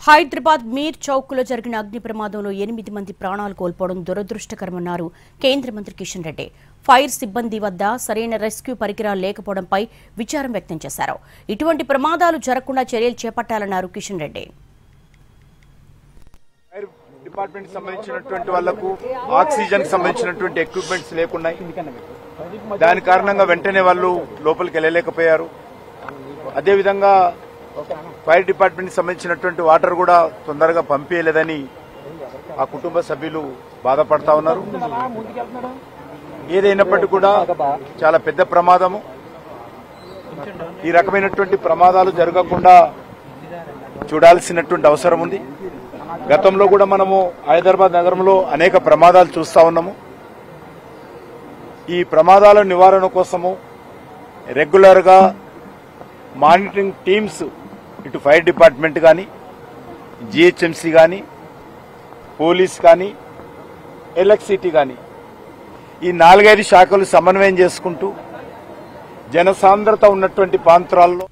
హైదరాబాద్ మీర్ చౌక్లో జరిగిన అగ్ని ప్రమాదంలో 8 మంది ప్రాణాలు కోల్పోవడం దురదృష్టకరమన్నారు కేంద్ర మంత్రి కిషన్ రెడ్డి. ఫైర్ సిబ్బంది వద్ద సరైన రెస్క్యూ పరికరాలు లేకపోవడంపై విచారం వ్యక్తం చేశారు. ఇటువంటి ప్రమాదాలు జరగకుండా చర్యలు చేపట్టాలన్నారు కిషన్ రెడ్డి. ఫైర్ డిపార్ట్మెంట్ సంబంధించినటువంటి వాళ్లకు ఆక్సిజన్ కి సంబంధించినటువంటి ఎక్విప్మెంట్స్ లేకున్నాయి. దాని కారణంగా వెంటనే వాళ్ళు లోపలికి వెళ్ళలేకపోయారు. అదేవిధంగా ఫైర్ డిపార్ట్మెంట్ సంబంధించినటువంటి వాటర్ కూడా తొందరగా పంపించలేదని ఆ కుటుంబ సభ్యులు బాధపడతా ఉన్నారు. ఏదైనప్పటికీ కూడా చాలా పెద్ద ప్రమాదము. ఈ రకమైనటువంటి ప్రమాదాలు జరగకుండా చూడాల్సినటువంటి అవసరం ఉంది. గతంలో కూడా మనము హైదరాబాద్ నగరంలో అనేక ప్రమాదాలు చూస్తా ఉన్నాము. ఈ ప్రమాదాల నివారణ కోసము రెగ్యులర్ గా మానిటరింగ్ టీమ్స్ ఇటు ఫైర్ డిపార్ట్మెంట్ కానీ, జిహెచ్ఎంసీ కానీ, పోలీస్ కానీ, ఎలక్ట్రిసిటీ కానీ ఈ 4-5 శాఖలు సమన్వయం చేసుకుంటూ జనసాంద్రత ఉన్నటువంటి ప్రాంతాల్లో